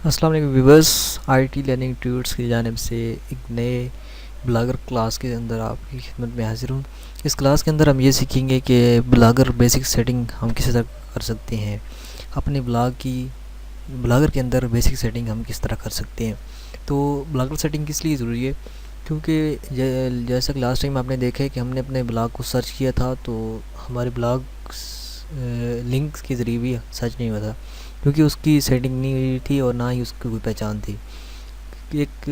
السلام علیکم viewers, I T learning institutes کی جانب سے ایک نئے بلاگر کلاس کے اندر آپ کی خدمت میں حاضر ہوں۔ اس کلاس کے اندر ہم یہ سیکھیں گے کہ بلاگر بیسک سیٹنگ ہم کس طرح کر سکتے ہیں، اپنے بلاگر کے اندر بیسک سیٹنگ ہم کس طرح کر سکتے ہیں۔ تو بلاگر سیٹنگ کس لیے ضروری ہے؟ کیونکہ جیسا کہ لاسٹ ٹائم آپ نے دیکھا ہے کہ ہم نے اپنے بلاگ کو سرچ کیا تھا تو ہمارے بلاگ لنکس کے ذریعے بھی سرچ نہیں ہوا تھا، کیونکہ اس کی سیٹنگ نہیں ہوئی تھی اور نہ ہی اس کی کوئی پہچان تھی۔ ایک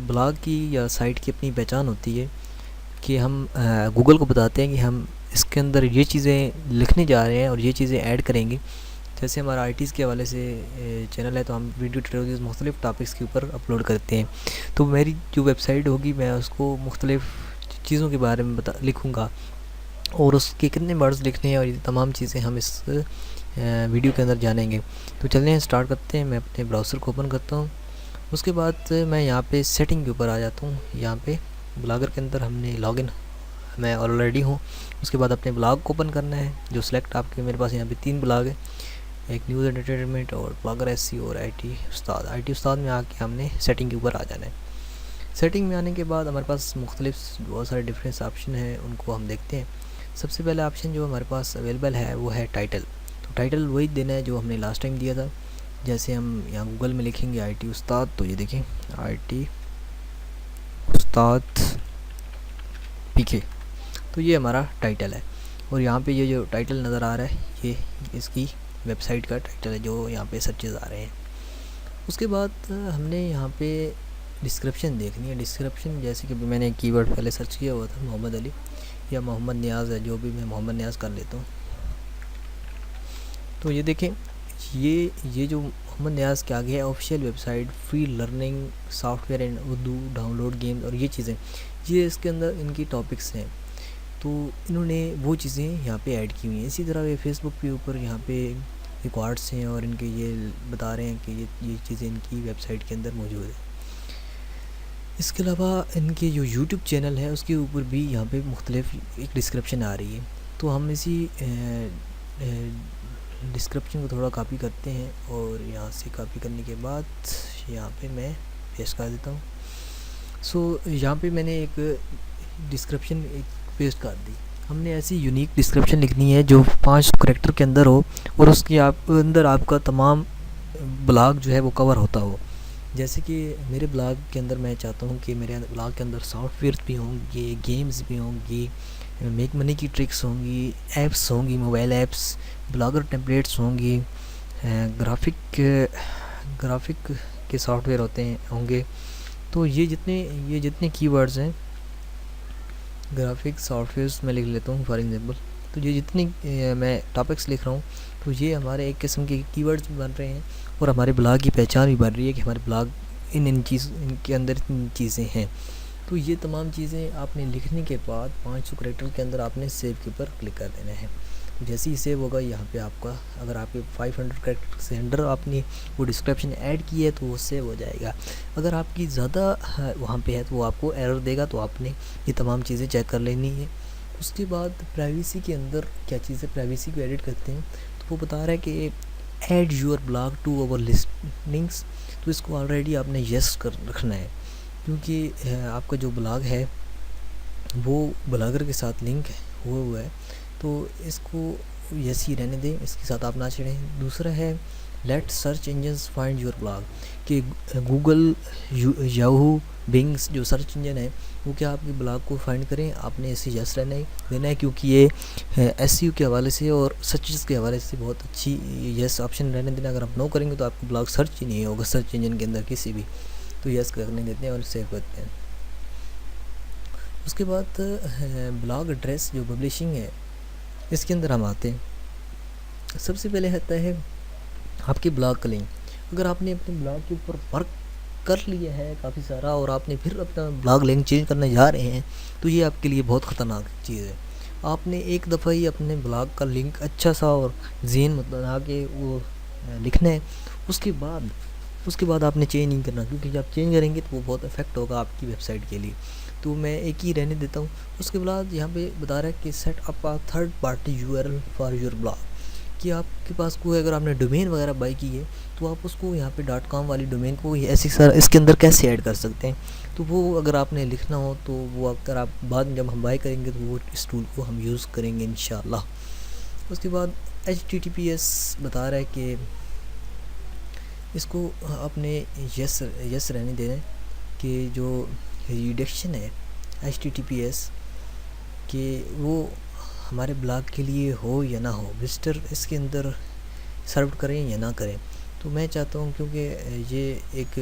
بلاگ کی یا سائٹ کی اپنی پہچان ہوتی ہے کہ ہم گوگل کو بتاتے ہیں کہ ہم اس کے اندر یہ چیزیں لکھنے جا رہے ہیں اور یہ چیزیں ایڈ کریں گے۔ جیسے ہمارا آئی ٹیز کے حوالے سے چینل ہے تو ہم ویڈیو ٹیوٹوریلز مختلف ٹاپکس کے اوپر اپلوڈ کرتے ہیں۔ تو میری جو ویب سائٹ ہوگی میں اس کو مختلف چیزوں کے بارے میں لکھوں گا، اور اس کے کتنے ورڈز لکھنے ہیں اور یہ تمام چیزیں ہم اس ویڈیو کے اندر جانیں گے۔ تو چلیں اسٹارٹ کرتے ہیں۔ میں اپنے براؤزر کو اوپن کرتا ہوں، اس کے بعد میں یہاں پہ سیٹنگ کے اوپر آ جاتا ہوں۔ یہاں پہ بلاگر کے اندر ہم نے لاگ ان میں آلریڈی ہوں۔ اس کے بعد اپنے بلاگ کو اوپن کرنا ہے، جو سلیکٹ آپ کے میرے پاس یہاں پہ 3 بلاگ ہیں، ایک نیوز انٹرٹینمنٹ اور بلاگر ایس سی اور آئی ٹی استاد۔ آئی ٹی استاد میں آ کے ہم نے سیٹنگ کے اوپر آ جانا ہے۔ سیٹنگ میں آنے کے بعد ہمارے پاس مختلف بہت سارے ڈفرینس آپشن ہیں، ان کو ہم دیکھتے ہیں۔ سب سے پہلا آپشن جو ہمارے پاس اویلیبل ہے وہ ہے ٹائٹل۔ تو ٹائٹل وہی دینا ہے جو ہم نے لاسٹ ٹائم دیا تھا۔ جیسے ہم یہاں گوگل میں لکھیں گے آئی ٹی استاد، تو یہ دیکھیں آئی ٹی استاد پی کے، تو یہ ہمارا ٹائٹل ہے۔ اور یہاں پہ یہ جو ٹائٹل نظر آ رہا ہے یہ اس کی ویب سائٹ کا ٹائٹل ہے جو یہاں پہ سرچز آ رہے ہیں۔ اس کے بعد ہم نے یہاں پہ ڈسکرپشن دیکھنی ہے۔ ڈسکرپشن جیسے کہ میں نے کی ورڈ پہلے سرچ کیا ہوا تھا محمد علی یا محمد نیاز ہے، جو بھی میں محمد نیاز کر لیتا ہوں۔ تو یہ دیکھیں یہ جو محمد نیاز کے آگے ہے official website, free learning software and Urdu, download games, اور یہ چیزیں یہ اس کے اندر ان کی ٹاپکس ہیں۔ تو انہوں نے وہ چیزیں یہاں پہ ایڈ کی ہوئی ہیں۔ اسی طرح یہ فیس بک کے اوپر یہاں پہ ریکارڈس ہیں اور ان کے یہ بتا رہے ہیں کہ یہ چیزیں ان کی ویب سائٹ کے اندر موجود ہیں۔ اس کے علاوہ ان کے جو یوٹیوب چینل ہے اس کے اوپر بھی یہاں پہ مختلف ایک ڈسکرپشن آ رہی ہے۔ تو ہم اسی ڈسکرپشن کو تھوڑا کاپی کرتے ہیں، اور یہاں سے کاپی کرنے کے بعد یہاں پہ میں پیسٹ کر دیتا ہوں۔ یہاں پہ میں نے ایک ڈسکرپشن پیسٹ کر دی۔ ہم نے ایسی یونیک ڈسکرپشن لکھنی ہے جو 5 کریکٹر کے اندر ہو، اور اس کے اندر آپ کا تمام بلاگ جو ہے وہ کور ہوتا ہو۔ جیسے کہ میرے بلاگ کے اندر میں چاہتا ہوں کہ میرے بلاگ کے اندر سافٹ ویئر بھی ہوں گے، گیمز بھی ہوں گی، میک منی کی ٹرکس ہوں گی، ایپس ہوں گی، موبائل ایپس، بلاگر ٹیمپلیٹس ہوں گی، گرافک کے سافٹ ویئر ہوں گے۔ تو یہ جتنے کی ورڈز ہیں، گرافک سافٹ ویئرس میں لکھ لیتا ہوں فار ایگزامپل۔ تو یہ جتنی میں ٹاپکس لکھ رہا ہوں تو یہ ہمارے ایک قسم کے کی ورڈز بھی بن رہے ہیں، اور ہمارے بلاگ کی پہچان بھی بن رہی ہے کہ ہمارے بلاگ ان کے اندر اتنی چیزیں ہیں۔ تو یہ تمام چیزیں آپ نے لکھنے کے بعد 500 کریکٹر کے اندر آپ نے سیو کے اوپر کلک کر دینا ہے۔ جیسے ہی سیو ہوگا یہاں پہ آپ کا، اگر آپ کے 500 کریکٹر سے انڈر آپ نے وہ ڈسکرپشن ایڈ کی ہے تو وہ سیو ہو جائے گا۔ اگر آپ کی زیادہ وہاں پہ ہے تو وہ آپ کو ایرر دے گا، تو آپ نے یہ تمام چیزیں چیک کر لینی ہے۔ اس کے بعد پرائیویسی کے اندر کیا چیز ہے، پرائیویسی کو ایڈٹ کرتے ہیں تو وہ بتا رہا ہے کہ add your blog to over listings. تو اس کو آلریڈی آپ نے یس رکھنا ہے، کیونکہ آپ کا جو بلاگ ہے وہ بلاگر کے ساتھ لنک ہوا ہے، تو اس کو یس ہی رہنے دیں، اس کے ساتھ آپ نہ چڑھیں۔ دوسرا ہے let search engines find your blog, کہ گوگل، یاہو، بنگس جو سرچ انجن ہے وہ کیا آپ کے بلاگ کو فائنڈ کریں۔ آپ نے اسے یس دینا ہے، کیونکہ یہ ایس سی او کے حوالے سے اور سرچز کے حوالے سے بہت اچھی یس آپشن رہنے دینا۔ اگر آپ نو کریں گے تو آپ کا بلاگ سرچ ہی نہیں ہوگا سرچ انجن کے اندر کسی بھی۔ تو یس کرنے دیتے ہیں اور سیو کرتے ہیں۔ اس کے بعد بلاگ ایڈریس جو پبلشنگ ہے اس کے اندر ہم آتے ہیں۔ سب سے پہلے آتا ہے آپ کے بلاگ کا لنک۔ اگر آپ نے اپنے بلاگ کے اوپر ورک کر لیا ہے کافی سارا اور آپ نے پھر اپنا بلاگ لنک چینج کرنے جا رہے ہیں تو یہ آپ کے لیے بہت خطرناک چیز ہے۔ آپ نے ایک دفعہ ہی اپنے بلاگ کا لنک اچھا سا اور ذہن بنا کے وہ لکھنا ہے، اس کے بعد آپ نے چینج نہیں کرنا، کیونکہ جب آپ چینج کریں گے تو وہ بہت افیکٹ ہوگا آپ کی ویب سائٹ کے لیے۔ تو میں ایک ہی رہنے دیتا ہوں۔ اس کے بعد یہاں پہ بتا رہا ہے کہ set up third party U R L for your blog. کہ آپ کے پاس کوئی اگر آپ نے ڈومین وغیرہ بائی کی ہے تو آپ اس کو یہاں پہ .com والی ڈومین کو ایسی سر اس کے اندر کیسے ایڈ کر سکتے ہیں. تو وہ اگر آپ نے لکھنا ہو تو وہ اگر آپ بعد میں جب ہم بائی کریں گے تو وہ اس ٹول کو ہم یوز کریں گے انشاءاللہ. اس کے بعد HTTPS بتا رہا ہے کہ اس کو اپنے یس رہنے دینا کہ جو ریڈکشن ہے HTTPS کہ وہ ہمارے بلاگ کے لیے ہو یا نہ ہو، وزٹر اس کے اندر سرو کریں یا نہ کریں. تو میں چاہتا ہوں کیونکہ یہ ایک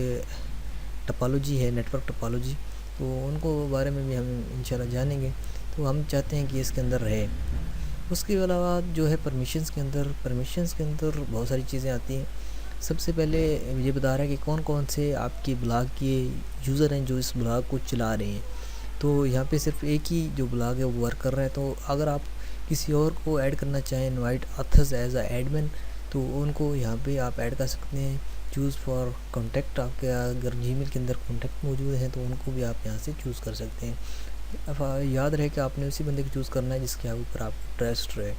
ٹپالوجی ہے، نیٹ ورک ٹپالوجی، تو ان کو بارے میں بھی ہم انشاءاللہ جانیں گے. تو ہم چاہتے ہیں کہ اس کے اندر رہے. اس کے علاوہ جو ہے پرمیشنز کے اندر بہت ساری چیزیں آتی ہیں. سب سے پہلے یہ بتا رہا ہے کہ کون کون سے آپ کے بلاگ کے یوزر ہیں جو اس بلاگ کو چلا رہے ہیں. تو یہاں پہ صرف ایک ہی جو بلاگ ہے وہ ورک کر رہا ہے. تو اگر آپ کسی اور کو ایڈ کرنا چاہیں انوائٹ اتھرز ایز اے ایڈمن، تو ان کو یہاں پہ آپ ایڈ کر سکتے ہیں. چوز فار کانٹیکٹ، آپ کے اگر جی میل کے اندر کانٹیکٹ موجود ہیں تو ان کو بھی آپ یہاں سے چوز کر سکتے ہیں. یاد رہے کہ آپ نے اسی بندے کو چوز کرنا ہے جس کے اوپر آپ کو ٹرسٹ رہے.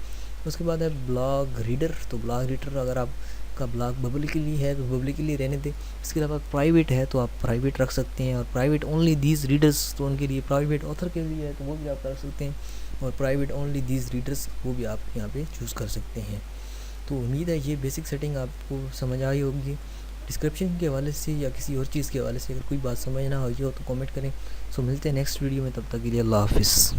اس کے بعد ہے بلاگ ریڈر. تو بلاگ ریڈر اگر آپ کا بلاگ پبلکلی ہے تو پبلکلی رہنے دیں. اس کے علاوہ پرائیویٹ ہے تو آپ پرائیویٹ رکھ سکتے ہیں، اور پرائیویٹ اونلی دیز ریڈرز تو ان کے لیے پرائیویٹ آتھر کے لیے ہے تو وہ بھی آپ رکھ سکتے ہیں، اور پرائیویٹ اونلی دیز ریڈرز وہ بھی آپ یہاں پہ چوز کر سکتے ہیں. تو امید ہے یہ بیسک سیٹنگ آپ کو سمجھ آئی ہوگی. ڈسکرپشن کے حوالے سے یا کسی اور چیز کے حوالے سے اگر کوئی بات سمجھ نہ ہوئی ہو تو کامنٹ کریں. سو ملتے ہیں نیکسٹ ویڈیو میں، تب تک کے لیے اللہ حافظ.